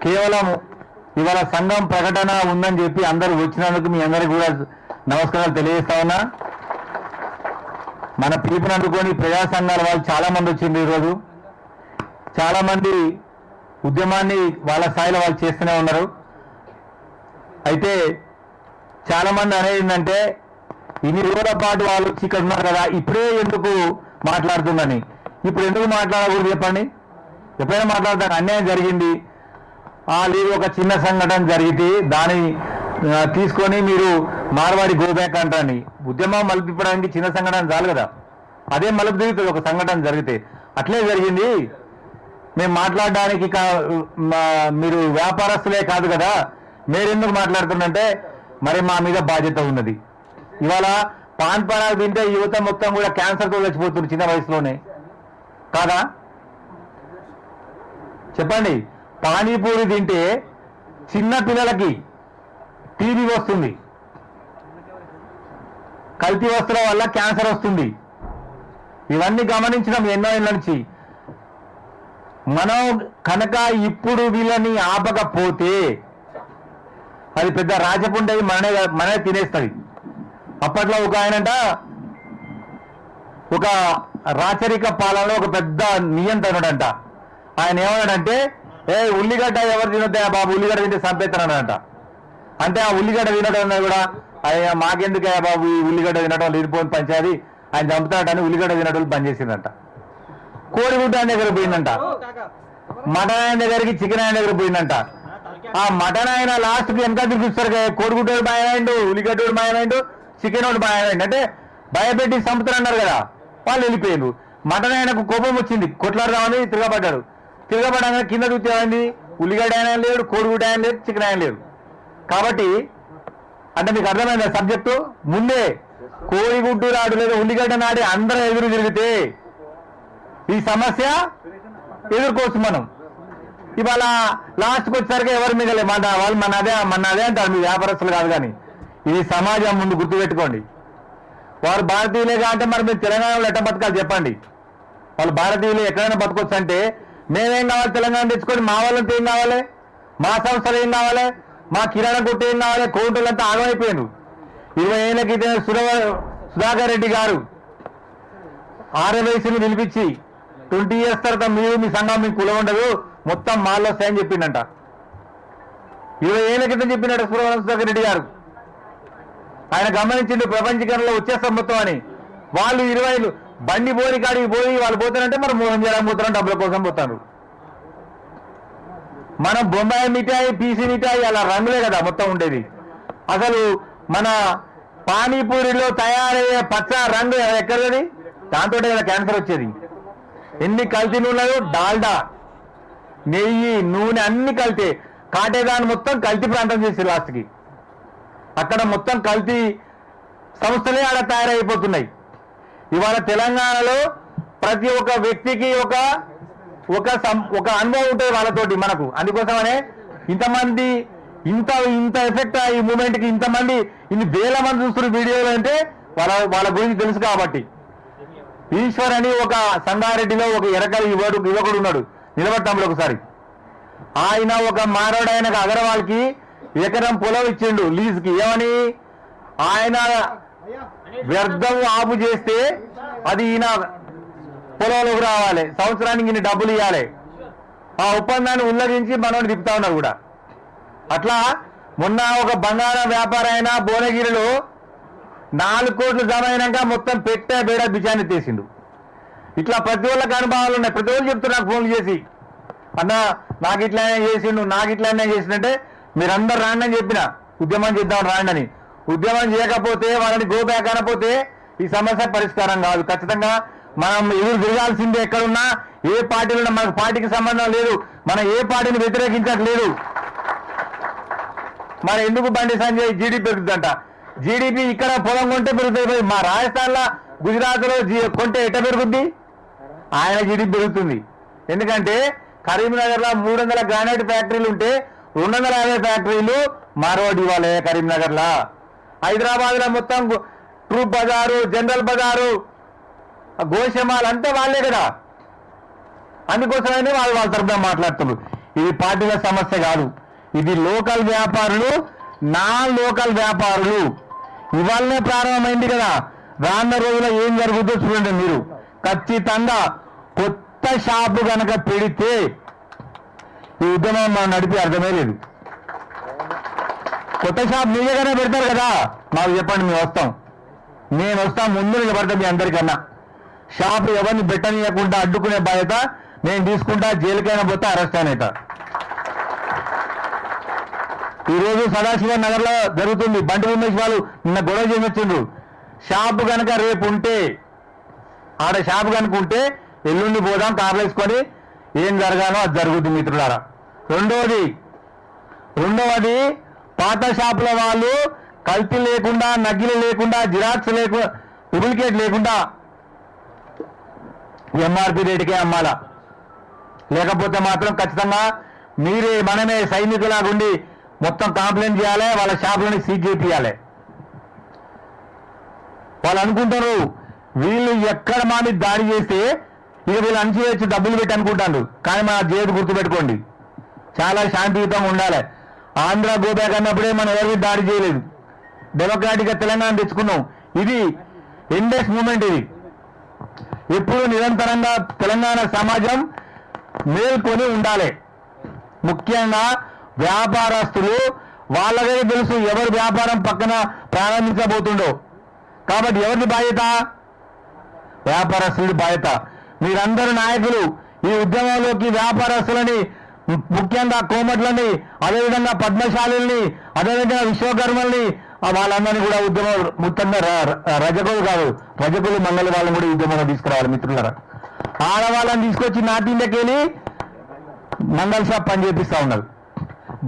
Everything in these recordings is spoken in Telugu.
కేవలం ఇవాళ సంఘం ప్రకటన ఉందని చెప్పి అందరూ వచ్చినందుకు మీ అందరికీ కూడా నమస్కారాలు తెలియజేస్తా ఉన్నా. మన పిలుపుని అందుకొని ప్రజా సంఘాల వాళ్ళు చాలా మంది వచ్చింది. ఈరోజు చాలా మంది ఉద్యమాన్ని వాళ్ళ స్థాయిలో వాళ్ళు చేస్తూనే ఉన్నారు. అయితే చాలా మంది అనేది ఏంటంటే ఇన్ని రోజుల పాటు వాళ్ళు వచ్చి ఇక్కడ ఉన్నారు కదా, ఇప్పుడే ఎందుకు మాట్లాడుతుందని. ఇప్పుడు ఎందుకు మాట్లాడకూడదు చెప్పండి? ఎప్పుడైనా మాట్లాడతాను. అన్యాయం జరిగింది, లేదు ఒక చిన్న సంఘటన జరిగితే దాన్ని తీసుకొని మీరు మార్వాడి గోబ్యాక్ అంటారని ఉద్యమం మలుపుకోవడానికి చిన్న సంఘటన చాలు కదా, అదే మలుపు తిరుగుతుంది ఒక సంఘటన జరిగితే. అట్లే జరిగింది. మేము మాట్లాడడానికి మీరు వ్యాపారస్తులే కాదు కదా, మీరెందుకు మాట్లాడుతుందంటే మరి మా మీద బాధ్యత ఉన్నది. ఇవాళ పాన్ పరాగు తింటే యువత మొత్తం కూడా క్యాన్సర్తో చచ్చిపోతున్నారు చిన్న వయసులోనే కాదా? చెప్పండి. పానీపూరి తింటే చిన్న పిల్లలకి టీబీ వస్తుంది, కల్తీ వస్తువుల వల్ల క్యాన్సర్ వస్తుంది. ఇవన్నీ గమనించడం ఎన్నో ఏళ్ళ నుంచి. మనం కనుక ఇప్పుడు వీళ్ళని ఆపకపోతే అది పెద్ద రాజపుండవి మననే తినేస్తుంది. అప్పట్లో ఒక ఆయనంట ఒక రాచరిక పాలనలో ఒక పెద్ద నియంత్రణుడంట. ఆయన ఏమన్నాడంటే, ఉల్లిగడ్డ ఎవరు తినొద్దా బాబు, ఉల్లిగడ్డ తింటే చంపేస్తానంట. అంటే ఆ ఉల్లిగడ్డ తినడం కూడా మాకెందుకయ్యా బాబు ఈ ఉల్లిగడ్డ తినడం లేనిపోని పంచాది, ఆయన చంపుతాడని ఉల్లిగడ్డ తినడం బంద్ చేసిందంట. కోడిగుడ్డ ఆయన దగ్గర పోయిందంట, మటన్ ఆయన దగ్గరికి చికెన్ ఆయన దగ్గర పోయిందంట. ఆ మటన్ ఆయన లాస్ట్కి వెనక తిరిగిస్తారు కదా, కోడిగుడ్డోడు మాయమైండు, ఉల్లిగడ్డోడు మాయమైండు, చికెన్ వాడు మాయమైండు. అంటే భయపెట్టి చంపుతారన్నారు కదా, వాళ్ళు వెళ్ళిపోయారు. మటన్ ఆయనకు కోపం వచ్చింది, కొట్లాడదామని తిరగబడ్డాడు. తిరగబడగా కింద చూస్తే ఉల్లిగడ్డ ఆయన లేడు, కోడిగుడ్డ ఆయన లేదు, చికెన్ ఆయన లేదు. కాబట్టి అంటే మీకు అర్థమైంది సబ్జెక్టు. ముందే కోడిగుడ్డు నాడు లేదా ఉల్లిగడ్డ నాడి అందరూ ఎదురు తిరిగితే ఈ సమస్య ఎదుర్కోవచ్చు మనం. ఇవాళ లాస్ట్కి వచ్చేసరికి ఎవరు మిగలే వాళ్ళు మన అదే అంటారు. మీ వ్యాపారస్తులు కాదు కానీ ఇది సమాజం ముందు గుర్తుపెట్టుకోండి. వారు భారతీయులే అంటే మరి మీరు తెలంగాణలో ఎట్లా బతకాలి చెప్పండి? వాళ్ళు భారతీయులు ఎక్కడైనా బతకొచ్చు అంటే మేమేం కావాలి? తెలంగాణ తెచ్చుకొని మా వాళ్ళంతా ఏం కావాలి? మా సంస్థలు ఏం కావాలి? మా కిరాణా కొట్టు ఏం కావాలి? కోర్టులంతా ఆగమైపోయారు. 20 ఏళ్ల క్రితం సుధాకర్ రెడ్డి గారు ఆర్ఎవైసీని పిలిపించి 20 years తర్వాత మీరు మీ సంఘం మీకు కులం ఉండదు, మొత్తం మాల్లో వస్తాయని చెప్పిండంట. 20 ఏళ్ల క్రితం చెప్పినట్టు సుధాకర్ రెడ్డి గారు. ఆయన గమనించిండు ప్రపంచీకరణలో వచ్చేస్తాం మొత్తం అని. వాళ్ళు 20 బండి పోని కాడికి పోయి వాళ్ళు పోతారంటే మరి మోహన్ చేయడానికి పోతారని డబ్బుల కోసం పోతారు. మనం బొంబాయి మిఠాయి, పీసీ మిఠాయి అలా రంగులే కదా మొత్తం ఉండేది. అసలు మన పానీపూరిలో తయారయ్యే పచ్చ రంగు ఎక్కడది? దాంతో కదా క్యాన్సర్ వచ్చేది. ఎన్ని కల్తీ నూనెలు, డాల్డా, నెయ్యి, నూనె అన్ని కల్తీ. కాటేదాన్ని మొత్తం కల్తీ ప్రాంతం చేసి లాస్ట్కి అక్కడ మొత్తం కల్తీ సంస్థలే ఆడ తయారైపోతున్నాయి. ఇవాళ తెలంగాణలో ప్రతి ఒక్క వ్యక్తికి ఒక అనుభవం ఉంటుంది వాళ్ళతోటి మనకు. అందుకోసమనే ఇంతమంది ఇంత ఎఫెక్ట్ ఈ మూమెంట్కి ఇంతమంది ఇన్ని వేల మంది చూస్తున్న వీడియోలు అంటే వాళ్ళ గురించి తెలుసు కాబట్టి. ఈశ్వర్ అని ఒక సంగారెడ్డిలో ఒక ఎరకల యువకుడు ఉన్నాడు, నిలబడతాంలో ఒకసారి. ఆయన ఒక మారోడు, ఆయనకు అగర్వాల్కి ఎకరం పొలం ఇచ్చిండు లీజ్కి. ఏమని? ఆయన వ్యర్థం ఆపు చేస్తే అది ఈయన పొలంలోకి రావాలి, సంవత్సరానికి ఇన్ని డబ్బులు ఇవ్వాలి. ఆ ఒప్పందాన్ని ఉల్లంఘించి మనోడు తిప్పుతా ఉన్నారు కూడా. అట్లా మొన్న ఒక బంగారం వ్యాపారం అయినా భువనగిరిలో 4 కోట్లు జమ అయినాక మొత్తం పెట్టే బేడ బిజాన్ని తీసిండు. ఇట్లా ప్రతి ఒళ్ళకి అనుభవాలు ఉన్నాయి. ప్రతి ఒళ్ళు చెప్తున్నారు నాకు ఫోన్లు చేసి, అన్న నాకు ఇట్లానే చేసిండు, నాకు ఇట్లానే చేసిండంటే మీరందరూ రాండి అని చెప్పిన, ఉద్యమం చేద్దామని రాండి అని. ఉద్యమం చేయకపోతే వాళ్ళని గో బ్యాక్ అనకపోతే ఈ సమస్య పరిష్కారం కాదు. ఖచ్చితంగా మనం ఎదురు తిరగాల్సిందే. ఎక్కడున్నా ఏ పార్టీలో ఉన్నా మనకు పార్టీకి సంబంధం లేదు, మనం ఏ పార్టీని వ్యతిరేకించట్లేదు. మరి ఎందుకు బండి సంజయ్ జీడీపీ పెరుగుతుందంట? జీడీపీ ఇక్కడ పొలం కొంటే పెరుగుతుంది. మా రాజస్థాన్లో, గుజరాత్లో కొంటే ఎట్ట పెరుగుద్ది? ఆయన జీడీపీ పెరుగుతుంది. ఎందుకంటే కరీంనగర్లో 300 గ్రానైట్ ఫ్యాక్టరీలు ఉంటే 250 ఫ్యాక్టరీలు మార్వాడి వాళ్ళే కరీంనగర్లో. హైదరాబాద్లో మొత్తం ట్రూప్ బజారు, జనరల్ బజారు, గోషమాల్ అంతా వాళ్ళే కదా. అందుకోసమని వాళ్ళ తరఫున మాట్లాడుతున్నారు. ఇది పార్టీల సమస్య కాదు. ఇది లోకల్ వ్యాపారులు, నాన్ లోకల్ వ్యాపారులు. ఇవాళనే ప్రారంభమైంది కదా, రానున్న రోజుల్లో ఏం జరుగుతుందో చూడండి మీరు. ఖచ్చితంగా కొత్త షాపు కనుక పెడితే ఈ ఉద్యమం మనం నడిపి అర్థమే లేదు. కొత్త షాప్ మీరేగానే పెడతారు కదా, మాకు చెప్పండి, మేము వస్తాం. నేను వస్తాం, ముందు నిలబడతాం మీ అందరికన్నా. షాపు ఎవరిని పెట్టనీయకుండా అడ్డుకునే బాధ్యత నేను తీసుకుంటా. జైలుకైనా పోతే అరెస్ట్ అయినట. ఈరోజు సదాశివ నగర్ లో జరుగుతుంది. బండి ఉమేష్ వాళ్ళు నిన్న గొడవ చేయించిండ్రు. షాపు కనుక రేపు ఉంటే, ఆడ షాపు కనుక ఉంటే ఎల్లుండి పోదాం కార్లు వేసుకొని, ఏం జరగాలో అది జరుగుతుంది మిత్రులారా. రెండవది పాత షాపుల వాళ్ళు కల్తీ లేకుండా, నకిలీ లేకుండా, జిరాక్స్ లేకుండా, డూప్లికేట్ లేకుండా ఎంఆర్పి రేటుకే అమ్మాల. లేకపోతే మాత్రం ఖచ్చితంగా మనమే సైనికులాగుండి మొత్తం కంప్లైంట్ చేయాలి, వాళ్ళ షాపులని సీజ్ చేపియాలి. వాళ్ళు అనుకుంటారు వీళ్ళు ఎక్కడ మా మీద దాడి చేస్తే ఇక వీళ్ళు అణచివేసి డబ్బులు పెట్టి అనుకుంటారు. కానీ మన జేబు గుర్తుపెట్టుకోండి, చాలా శాంతియుతంగా ఉండాలి. ఆంధ్ర గోబ్యాక్ అన్నప్పుడే మనం ఎవరికి దాడి చేయలేదు. డెమోక్రాటిక్ గా తెలంగాణ తెచ్చుకున్నాం. ఇది ఎండెస్ మూమెంట్. ఇది ఎప్పుడు నిరంతరంగా తెలంగాణ సమాజం మేల్కొని ఉండాలి. ముఖ్యంగా వ్యాపారస్తులు వాళ్ళకే తెలుసు ఎవరు వ్యాపారం పక్కన ప్రారంభించబోతుండో. కాబట్టి ఎవరిది బాధ్యత? వ్యాపారస్తుడి బాధ్యత. మీరందరూ నాయకులు ఈ ఉద్యమంలోకి వ్యాపారస్తులని, ముఖ్యంగా కోమట్లని, అదేవిధంగా పద్మశాలుల్ని, అదేవిధంగా విశ్వకర్మల్ని, వాళ్ళందరినీ కూడా ఉద్యమం మొత్తంగా రజకులు కాదు, రజకులు మంగళ వాళ్ళని కూడా ఉద్యమంలో తీసుకురావాలి మిత్రులారా. ఆడవాళ్ళని తీసుకొచ్చి నార్త్ ఇండియాకి వెళ్ళి మంగళ షాప్ పని చేపిస్తా ఉన్నారు.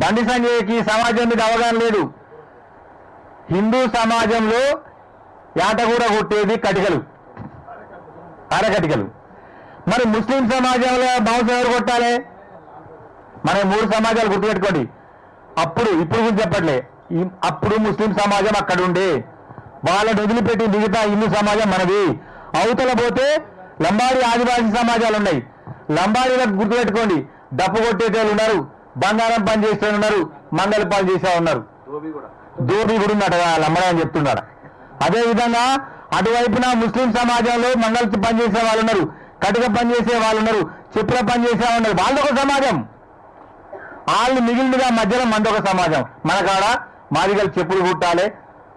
బండి సంజయ్కి సమాజం మీద అవగాహన లేదు. హిందూ సమాజంలో యాటగూడ కొట్టేది కటికలు, అరకటికలు. మరి ముస్లిం సమాజంలో మాంసం ఎవరు కొట్టాలి? మన 3 సమాజాలు గుర్తుపెట్టుకోండి. ఇప్పుడు గురించి చెప్పట్లే. అప్పుడు ముస్లిం సమాజం అక్కడ ఉండే, వాళ్ళని వదిలిపెట్టి మిగతా హిందూ సమాజం మనది. అవతల పోతే లంబాడి ఆదివాసీ సమాజాలు ఉన్నాయి. లంబాడీలకు గుర్తుపెట్టుకోండి, డప్పు కొట్టేటోళ్ళు ఉన్నారు, బంగారం పని చేసే ఉన్నారు, మంగళ పని చేసే ఉన్నారు, దోబీ కూడా ఉన్నాడు లంబాడి అని చెప్తున్నాడు. అదేవిధంగా అటువైపున ముస్లిం సమాజంలో మంగళ పని చేసే వాళ్ళు ఉన్నారు, కటిక పని చేసే వాళ్ళు ఉన్నారు, చెప్పుల పని చేసే వాళ్ళు ఉన్నారు. వాళ్ళొక సమాజం. వాళ్ళు మిగిలినగా మధ్యలో మందొక సమాజం. మన కాడ మాదిగలు చెప్పులు కుట్టాలి,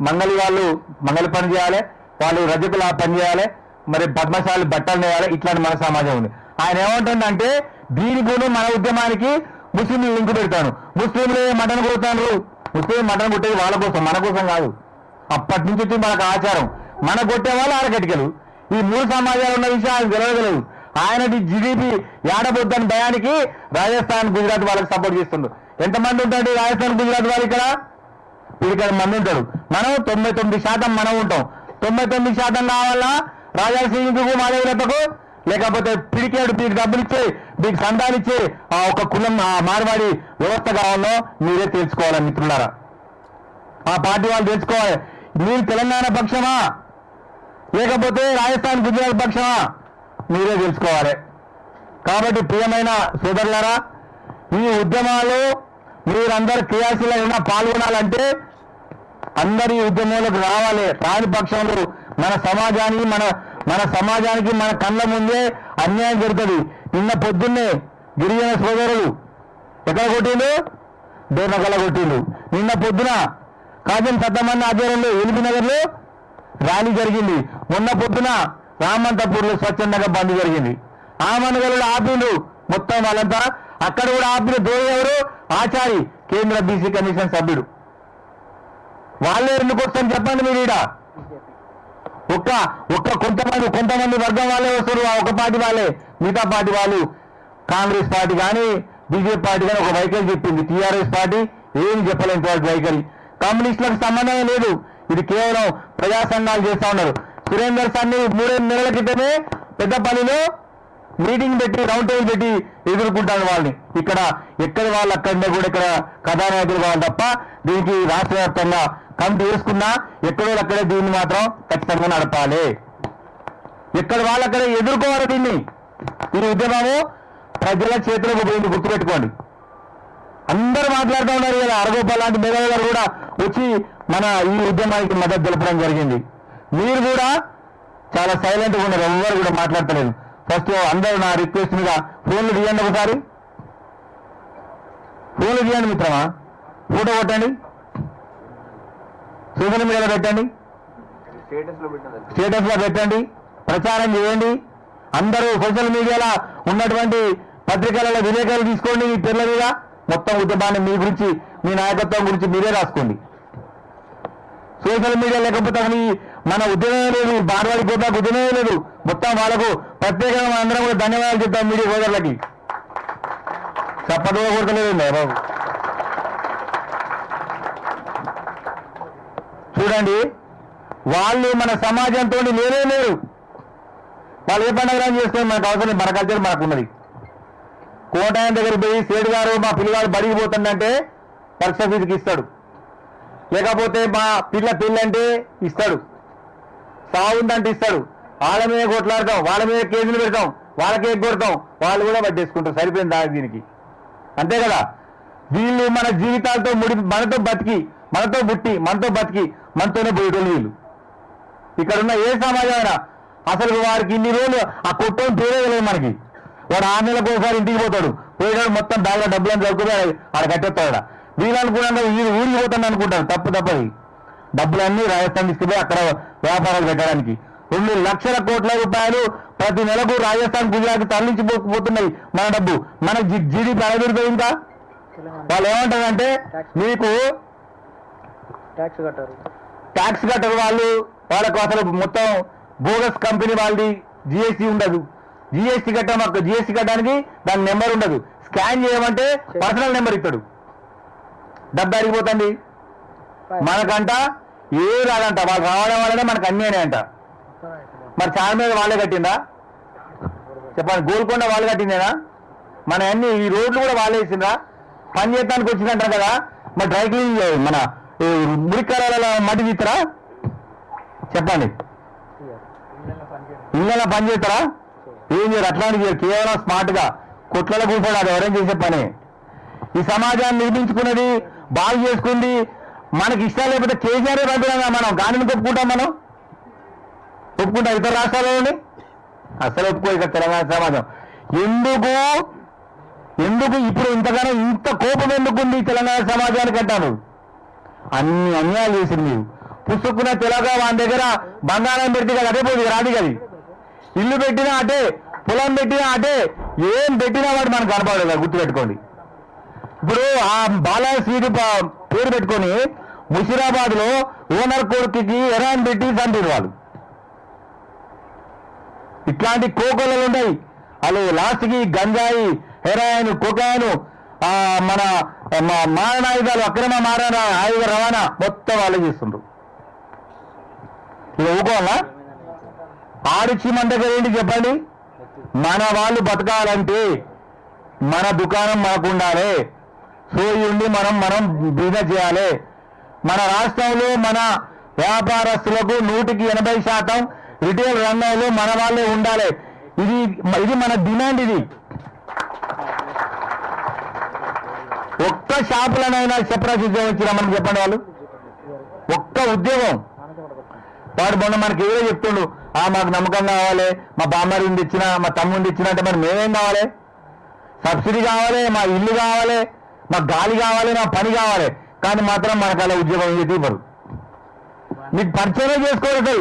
మంగళి వాళ్ళు మంగళ పని చేయాలి, వాళ్ళు రజకులు ఆ పని చేయాలి, మరి పద్మశాలి బట్టలు నేయాలి. ఇట్లాంటి మన సమాజం ఉంది. ఆయన ఏమంటుందంటే దీనికి మన ఉద్యమానికి ముస్లింలు లింకు పెడతాను. ముస్లింలు మటన్ కొడతాను. ముస్లిం మటన్ కొట్టేది వాళ్ళ కోసం, మన కోసం కాదు. అప్పటి నుంచి మనకు ఆచారం. మన కొట్టే వాళ్ళు ఆరకటికలు. ఈ 3 సమాజాలు ఉన్న విషయం ఆయన తెలియగలదు. ఆయన జీడీపీ ఏడబొద్దని భయానికి రాజస్థాన్, గుజరాత్ వాళ్ళకి సపోర్ట్ చేస్తుండ్రు. ఎంతమంది ఉంటాడు రాజస్థాన్, గుజరాత్ వాళ్ళు? ఇక్కడ మంది ఉంటాడు. మనం 99% మనం ఉంటాం. 99% కావాలా రాజాసింగ్కు, మాధవీలతకు? లేకపోతే పిడికేడు మీకు డబ్బులు ఇచ్చే, మీకు సందాలు ఇచ్చే ఒక కులం మార్వాడి వ్యవస్థ కావాలో మీరే తెలుసుకోవాలి మిత్రులారా. ఆ పార్టీ వాళ్ళు తెలుసుకోవాలి. మీరు తెలంగాణ పక్షమా లేకపోతే రాజస్థాన్, గుజరాత్ పక్షమా మీరే తెలుసుకోవాలి. కాబట్టి ప్రియమైన సోదరులారా, ఈ ఉద్యమాలు మీరందరూ క్రియాశీలంగా పాల్గొనాలంటే అందరి ఉద్యమంలోకి రావాలి. రాని పక్షంలో మన సమాజానికి మన కళ్ళ ముందే అన్యాయం జరుగుతుంది. నిన్న పొద్దున్నే గిరిజన సోదరులు ఎక్కడ కొట్టిండు? డోర్నకల్ల కొట్టిండు. నిన్న పొద్దున కాజం సత్తమన్న ఆధ్వర్యంలో ఎల్బీనగర్లో ర్యాలీ జరిగింది. మొన్న పొద్దున రామంతపూర్లో స్వచ్ఛందంగా బంద్ జరిగింది. ఆ మనగలలో ఆపిండు మొత్తం వాళ్ళంతా. అక్కడ కూడా ఆపిన ఎవరు? ఆచారి, కేంద్ర బీసీ కమిషన్ సభ్యుడు. వాళ్ళే ఎందుకు వస్తారని చెప్పండి మీరు. ఈడ కొంతమంది వర్గం వాళ్ళే వస్తారు. ఒక పార్టీ వాళ్ళే, మిగతా పార్టీ వాళ్ళు కాంగ్రెస్ పార్టీ కానీ బీజేపీ పార్టీ కానీ ఒక వైఖరి చెప్పింది. టీఆర్ఎస్ పార్టీ ఏమి చెప్పలేదు వైఖరి. కమ్యూనిస్టులకు సంబంధమే లేదు. ఇది కేవలం ప్రజా సంఘాలు చేస్తా ఉన్నారు. సురేందర్ సార్ని 3 నెలల క్రితమే పెద్దపల్లిలో మీటింగ్ పెట్టి, రౌండ్ టేబుల్ పెట్టి ఎదుర్కొంటారు వాళ్ళని. ఎక్కడి వాళ్ళు అక్కడనే కూడా ఇక్కడ కథానాయకులు కావాలి తప్ప దీనికి రాష్ట్ర వ్యాప్తంగా కమిటీ వేసుకున్నా ఎక్కడో అక్కడే దీన్ని మాత్రం ఖచ్చితంగా నడపాలి. ఎక్కడ వాళ్ళు అక్కడే ఎదుర్కోవాలి దీన్ని. ఈ ఉద్యమము ప్రజల చేతులకు పోయింది, గుర్తుపెట్టుకోండి. అందరూ మాట్లాడుతూ ఉన్నారు కదా. అరగోపాల్ లాంటి మేధావి గారు కూడా వచ్చి మన ఈ ఉద్యమానికి మద్దతు తెలపడం జరిగింది. మీరు కూడా చాలా సైలెంట్గా ఉన్నారు, ఎవరు కూడా మాట్లాడతలేదు. ఫస్ట్ అందరూ నా రిక్వెస్ట్ మీద ఫోన్లు తీయండి, ఒకసారి ఫోన్లు తీయండి మిత్రమా, ఫోటో కొట్టండి, సోషల్ మీడియాలో పెట్టండి, స్టేటస్లో పెట్టండి, ప్రచారం చేయండి. అందరూ సోషల్ మీడియాలో ఉన్నటువంటి పత్రికలలో విలేకరులు తీసుకోండి. మీ పేర్ల మీద మొత్తం ఉద్యమాన్ని మీ గురించి, మీ నాయకత్వం గురించి మీరే రాసుకోండి. సోషల్ మీడియా లేకపోతే మన ఉద్యమమే లేదు, బార్వాడి గోపాకు ఉద్యమమే లేదు. మొత్తం వాళ్ళకు ప్రత్యేకంగా అందరం కూడా ధన్యవాదాలు చెప్తాం మీడియా సోదరులకి. చప్పట్లు కొడతలేదు బాబు. చూడండి, వాళ్ళు మన సమాజంతో లేనే లేరు. వాళ్ళు ఏ పండుగ చేస్తే మనకు అవసరం, మన కల్చర్ మనకు ఉన్నది. కోటాయం దగ్గర పోయి సేడు గారు మా పిల్లగాడు బడికి పోతుందంటే పరీక్ష ఫీజుకి ఇస్తాడు, లేకపోతే మా పిల్ల అంటే ఇస్తాడు, సాగుందంటే ఇస్తాడు. వాళ్ళ మీద కొట్లాడతాం, వాళ్ళ మీద కేసులు పెడతాం, వాళ్ళకి కొడతాం, వాళ్ళు కూడా పట్టేసుకుంటారు. సరిపోయింది దానికి దీనికి, అంతే కదా. వీళ్ళు మన జీవితాలతో మనతో బతికి, మనతో పుట్టి, మనతో బతికి, మనతోనే పోయేటోళ్ళు వీళ్ళు. ఇక్కడున్న ఏ సమాజమైనా అసలు వారికి ఇన్ని రోజులు ఆ కొట్టం పేరేయలేదు మనకి. వాడు 6 నెలలకు ఒకసారి ఇంటికి పోతాడు, పోయేటాడు మొత్తం బ్యాగ్లో డబ్బులను చదువుకుని ఆడ కట్టేస్తాడు. వీళ్ళు అనుకున్నాక వీళ్ళు ఊరికి పోతాను అనుకుంటారు. తప్పది. డబ్బులన్నీ రాజస్థాన్ తీసుకుపోయి అక్కడ వ్యాపారాలు పెట్టడానికి 2 లక్షల కోట్ల రూపాయలు ప్రతి నెలకు రాజస్థాన్, గుజరాత్ తరలించిపోతున్నాయి మన డబ్బు. మనకు జీడీపీ అడగడుతుంది. ఇంకా వాళ్ళు ఏమంటారంటే మీకు ట్యాక్స్ కట్టరు వాళ్ళు, వాళ్ళకు అసలు మొత్తం బోగస్ కంపెనీ వాళ్ళది, జిఎస్టీ ఉండదు. జిఎస్టీ కట్టడానికి దాని నెంబర్ ఉండదు. స్కాన్ చేయమంటే పర్సనల్ నెంబర్ ఇస్తాడు, డబ్బు అడిగిపోతుంది. మనకంట ఏ రాదంట, వాళ్ళు రావడం వల్లనే మనకు అన్నీ అంట. మరి చాలా మీద వాళ్ళే కట్టిందా చెప్పండి? గోల్కొండ వాళ్ళు కట్టిందేనా? మన అన్ని ఈ రోడ్లు కూడా వాళ్ళే వేసిందా? పని చేయడానికి వచ్చిందంటారు కదా. మరి డ్రై క్లీనింగ్ మన మురికాల మట్టి తీస్తారా చెప్పండి? ఇళ్ళలో పని చేస్తారా? ఏం చేయరు, అట్లాంటి కేవలం స్మార్ట్ గా కొట్లలో కూర్చోడు. అది ఎవరైనా చేసే పని. ఈ సమాజాన్ని నిర్మించుకున్నది, బాగు చేసుకుంది మనకి ఇష్టం లేకపోతే కేసీఆర్ పంపినా మనం గాలిని ఒప్పుకుంటాం. మనం ఒప్పుకుంటాం ఇతర రాష్ట్రాల్లోని అసలు ఒప్పుకో. ఇక తెలంగాణ సమాజం ఎందుకు ఇప్పుడు ఇంతగానో ఇంత కోపం ఎందుకుంది తెలంగాణ సమాజానికి అంటారు? అన్ని అన్యాయాలు చేసింది మీరు. పుస్తకున్న తెలంగాణ వాని దగ్గర బంగారం పెడితే కదా అదే పోతుంది, రాదు కదా. ఇల్లు పెట్టినా అటే, పొలం పెట్టినా అటే, ఏం పెట్టినా వాడు మనకు కనపడదు. గుర్తుపెట్టుకోండి. ఇప్పుడు ఆ బాలయ్య స్వీట్ పేరు పెట్టుకొని ముషిరాబాద్ లో ఓనర్ కొడుకుకి ఎరాన్ పెట్టి చంపారు వాళ్ళు. ఇట్లాంటి కోకొలలు ఉన్నాయి. వాళ్ళు లాస్ట్కి గంజాయి, హెరాయిన్, కొకాయిన్, మన మారణాయుధాలు, అక్రమ మారణ ఆయుధ రవాణా మొత్తం వాళ్ళే చేస్తుండ్రు. ఇది ఊకోవాలా? ఆడిచ్చి మన దగ్గర ఏంటి చెప్పండి? మన వాళ్ళు బతకాలంటే మన దుకాణం మనకు ఉండాలి, సోయి ఉండి మనం బిజినెస్ చేయాలి. మన రాష్ట్రంలో మన వ్యాపారస్తులకు 180% రిటైల్ రంగంలో మన వాళ్ళే ఉండాలి. ఇది మన డిమాండ్. ఇది ఒక్క షాపులనైనా సెపరేట్ ఉద్యోగం ఇచ్చినామని చెప్పండి. వాళ్ళు ఒక్క ఉద్యోగం వాడు మొన్న మనకి ఏదో చెప్తుండు, మాకు నమ్మకం కావాలి, మా బామ్మారిని తెచ్చినా, మా తమ్ముడిని తెచ్చినా అంటే మరి మేమేం కావాలి? సబ్సిడీ కావాలి, మా ఇల్లు కావాలి, మా గాలి కావాలి, మా పని కావాలి. కానీ మాత్రం మనకు అలా ఉద్యోగం ఏది ఇవ్వరు. మీకు పరిచయం చేసుకోరు.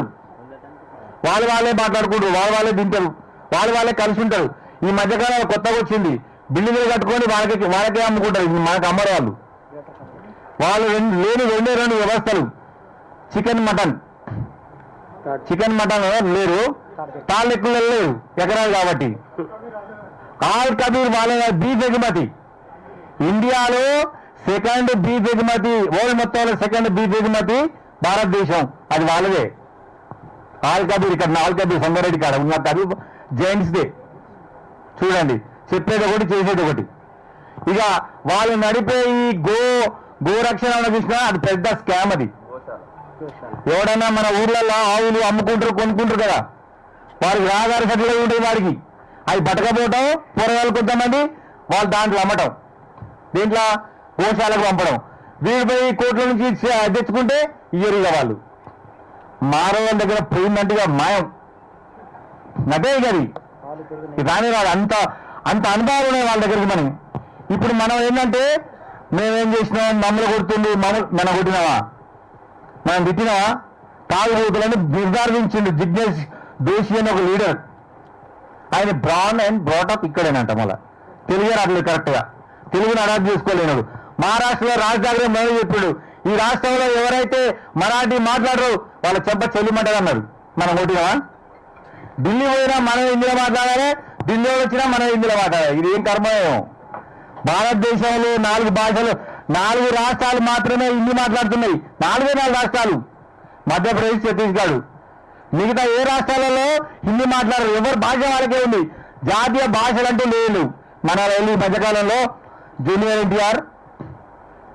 అసలు వాళ్ళే మాట్లాడుకుంటారు, వాళ్ళే తింటారు, వాళ్ళే కలిసి ఉంటారు. ఈ మధ్యకాలంలో కొత్తగా వచ్చింది, బిల్డింగ్లు కట్టుకొని వాళ్ళకే అమ్ముకుంటారు. మనకు అమ్మరు వాళ్ళు లేని 2 వ్యవస్థలు. చికెన్ మటన్ లేరు, తాళ్ళు ఎక్కువ లేరు ఎకరాలు కాబట్టి. ఆల్ కబీర్ వాళ్ళ బీఫ్ ఎగుమతి, ఇండియాలో సెకండ్ బీఫ్ ఎగుమతి, వరల్డ్ మొత్తంలో సెకండ్ బీఫ్ ఎగుమతి భారతదేశం, అది వాళ్ళదే. ఆల్ కబీర్ ఇక్కడ ఆల్ కబీర్ సంగారెడ్డి కాడ ఉన్న కబీర్ జైంట్స్ డే. చూడండి, చెప్పేది ఒకటి చేసేది ఒకటి. ఇక వాళ్ళు నడిపే ఈ గోరక్షణ చూసినా అది పెద్ద స్కామ్. అది ఎవడన్నా మన ఊర్లలో ఆవులు అమ్ముకుంటారు, కొనుక్కుంటారు కదా, వారికి ఆధార సర్టిఫికేట్ ఉంటుంది. వారికి అవి పట్టకపోవటం, కూరగాయలు కొంతమంది వాళ్ళు దాంట్లో అమ్మటం. దీంట్లో గోశాలకు పంపడం, వీడిపై కోట్ల నుంచి తెచ్చుకుంటే ఇయ్యరుగా వాళ్ళు. మానవుల దగ్గర పోయిందంటే మాయం అదే గది రాని రాదు. అంత అంత అనుభవాలు ఉన్నాయి వాళ్ళ దగ్గరికి. ఇప్పుడు మనం ఏంటంటే మేమేం చేసినాం, మమ్మల్ని కొడుతుంది, మనం కొట్టినావా, మనం తిట్టినావా? తాగుబోతులను నిర్ధారించిండు జిగ్నేష్ దోషి అని ఒక లీడర్. ఆయన బ్రాన్ అండ్ బ్రాటప్ ఇక్కడేనంట. మళ్ళా తెలుగు రావట్లేదు కరెక్ట్గా, తెలుగుని అడాప్ట్ చేసుకోలేనాడు. మహారాష్ట్రలో రాజ్ ఠాకరే మొదలు చెప్పాడు, ఈ రాష్ట్రంలో ఎవరైతే మరాఠీ మాట్లాడరు వాళ్ళ చెంప చెల్లిమంటది అన్నాడు. మనం కొట్టినావా? ఢిల్లీ పోయినా మనం హిందీలో మాట్లాడాలి, ఢిల్లీ వచ్చినా మనం హిందీలో మాట్లాడాలి. ఇది ఏం కర్మయం? భారతదేశంలో 4 భాషలు, 4 రాష్ట్రాలు మాత్రమే హిందీ మాట్లాడుతున్నాయి. 4 రాష్ట్రాలు, మధ్యప్రదేశ్, ఛత్తీస్గఢ్. మిగతా ఏ రాష్ట్రాలలో హిందీ మాట్లాడరు. ఎవరు భాష వాళ్ళకే ఉంది. జాతీయ భాషలు అంటే లేదు. మన ఈ మధ్యకాలంలో జూనియర్ ఎన్టీఆర్,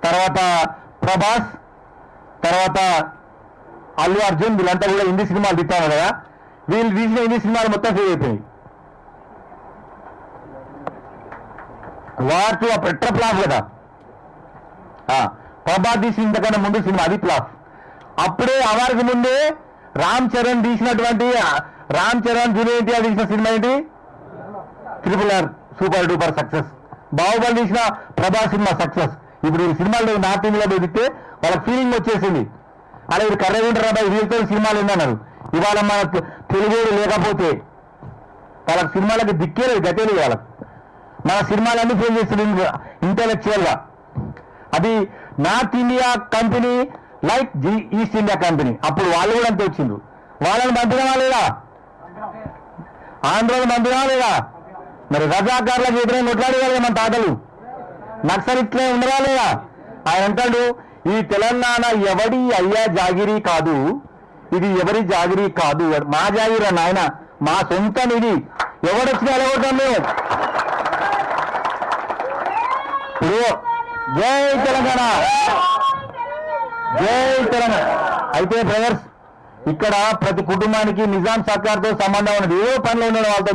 తర్వాత ప్రభాస్, తర్వాత అల్లు అర్జున్, వీళ్ళంతా కూడా హిందీ సినిమాలు తీస్తాను కదా. వీళ్ళు తీసిన హిందీ సినిమాలు మొత్తం ఫెయిల్ అయిపోయాయి. వాటి పెట్ర ప్లాఫ్ కదా. ప్రభాస్ తీసిన ఇంతకన్నా ముందు సినిమా అది ప్లాఫ్. అప్పుడే అవార్డుకి ముందే రామ్ చరణ్ తీసినటువంటి రామ్ చరణ్ జూనియర్ ఎన్టీఆర్ తీసిన సినిమా ఏంటి? RRR super duper success. Baahubali తీసిన ప్రభాస్ సినిమా సక్సెస్. ఇప్పుడు ఈ సినిమాలు నార్త్ ఇండియాలో పెడితే వాళ్ళకి ఫీలింగ్ వచ్చేసింది, అలా ఇది కర్రగుంటారు అబ్బాయి వీళ్ళతో సినిమాలు ఏందన్నారు. ఇవాళ మన తెలుగు లేకపోతే వాళ్ళకి సినిమాలకి దిక్కే లేదు, గతే లేదు వాళ్ళకి. మన సినిమాలన్నీ ఫేల్ చేస్తుంది ఇంటెలెక్చువల్ గా. అది north India company like east India company. అప్పుడు వాళ్ళు కూడా అంతే వచ్చిండ్రు. వాళ్ళని పంపినవా లేదా? ఆంధ్రలో పంపినవా లేదా? మరి రజాకారులకు వ్యతిరేకంగా కొట్లాడేవాళ్ళు మన తాతలు. నక్సలిట్లే ఉండరా లేదా? ఆయన అంటాడు, ఈ తెలంగాణ ఎవడి అయ్యా జాగిరి కాదు, ఇది ఎవరి జాగిరి కాదు, మా జాగిరి అన్న ఆయన, మా సొంతం ఇది, ఎవడొచ్చినా ఎలగొట్టాం మేము. ఇప్పుడు జై తెలంగాణ, జై తెలంగాణ. అయితే బ్రదర్స్, ఇక్కడ ప్రతి కుటుంబానికి నిజాం సర్కార్తో సంబంధం ఉన్నది. ఏవో పనిలో ఉన్న వాళ్ళతో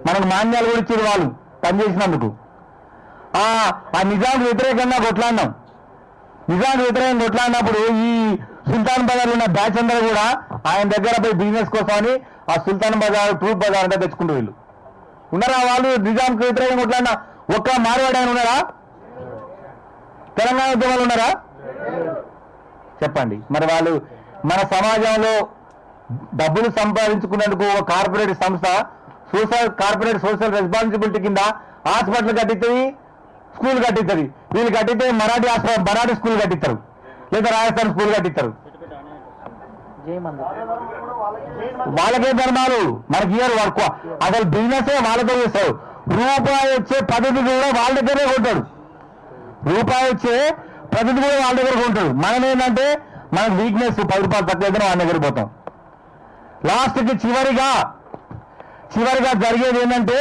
మనకు మాన్యాలు కూడా ఇచ్చారు వాళ్ళు పనిచేసినందుకు. ఆ నిజాంకి వ్యతిరేకంగా కొట్లాడినాం. నిజాంకి వ్యతిరేకంగా కొట్లాడినప్పుడు ఈ సుల్తాన్ బజార్ ఉన్న బ్యాచ్ అందరూ కూడా ఆయన దగ్గర పోయి బిజినెస్ కోసమని ఆ సుల్తాన్ బజార్, ట్రూప్ బజార్ అంటే తెచ్చుకుంటూ వీళ్ళు ఉన్నారా? వాళ్ళు నిజాంకి వ్యతిరేకంగా కొట్లాడిన ఒక్క మార్వాడి ఆయన ఉన్నారా? తెలంగాణ ఉద్యమాలు ఉన్నారా? చెప్పండి. మరి వాళ్ళు మన సమాజంలో డబ్బులు సంపాదించుకునేందుకు ఒక కార్పొరేట్ సంస్థ కార్పొరేట్ సోషల్ రెస్పాన్సిబిలిటీ కింద హాస్పిటల్ కట్టిస్తుంది, స్కూల్ కట్టిస్తుంది. వీళ్ళు కట్టితే మరాఠీ స్కూల్ కట్టిస్తారు, లేదా రాజస్థాన్ స్కూల్ కట్టిస్తారు. వాళ్ళకే ధర్మాలు మనకి ఇయ్యరు. వాడు అసలు బిజినెస్ వాళ్ళతో చేస్తారు. రూపాయి వచ్చే పద్ధతి కూడా వాళ్ళ దగ్గరే కొంటాడు. రూపాయి వచ్చే పద్ధతి కూడా వాళ్ళ దగ్గర కొంటాడు. మనం ఏంటంటే మనకు వీక్నెస్, 10 రూపాయలు తక్కువ అయితే వాళ్ళ దగ్గర పోతాం. లాస్ట్కి చివరిగా జరిగేది ఏంటంటే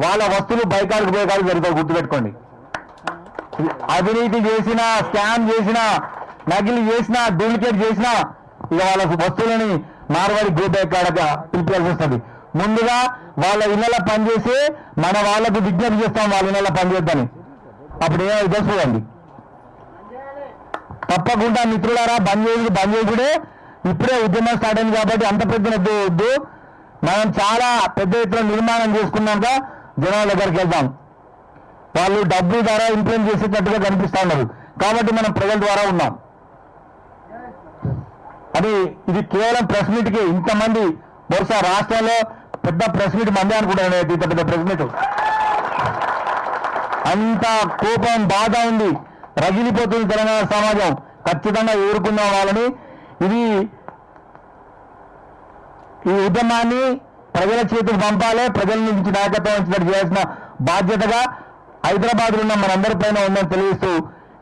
వాళ్ళ వస్తువులు బైకాడికి జరుగుతాయి. గుర్తుపెట్టుకోండి. అవినీతి చేసినా, స్కామ్ చేసినా, నకిలీ చేసినా, డూప్లికేట్ చేసినా ఇక వాళ్ళ వస్తువులని మార్వాడి గ్రూప్ కాడగా పిలిపాల్సి వస్తుంది. ముందుగా వాళ్ళ ఇళ్లలో పనిచేసి మన వాళ్ళకు విజ్ఞప్తి చేస్తాం, వాళ్ళ ఇళ్లలో పనిచేద్దని. అప్పుడు ఏమైతే చూడండి. తప్పకుండా మిత్రులారా, బంద్ చేసుడే ఇప్పుడే ఉద్యమం స్టార్ట్ అయింది కాబట్టి అంత పెద్ద వద్దు. మనం చాలా పెద్ద ఎత్తున నిర్మాణం చేసుకున్నాక జనాల దగ్గరికి వెళ్దాం. వాళ్ళు డబ్బు ద్వారా ఇంప్లిమెంట్ చేసేటట్టుగా కనిపిస్తా ఉన్నారు కాబట్టి మనం ప్రజల ద్వారా ఉన్నాం. ఇది కేవలం ప్రెస్ మీట్కి ఇంతమంది, బహుశా రాష్ట్రంలో పెద్ద ప్రెస్ మీట్ మందే అనుకుంటాను. ఇంత పెద్ద ప్రెస్ మీట్, అంత కోపం, బాధ ఉంది, రగిలిపోతుంది తెలంగాణ సమాజం. ఖచ్చితంగా ఎదుర్కొన్న వాళ్ళని ఈ ఉద్యమాన్ని ప్రజల చేతికి పంపాలి. ప్రజల నుంచి నాయకత్వం వచ్చినట్టు చేయాల్సిన బాధ్యతగా హైదరాబాద్లో ఉన్న మనందరి పైన ఉందని తెలియజేస్తూ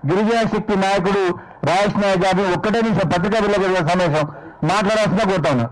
గిరిజన శక్తి నాయకుడు రాజేష్ నాయక్ గారిని ఒక్కటే నిమిషం పత్రికా విలేకరుల సమావేశం మాట్లాడాల్సిన కోరుతా ఉన్నా.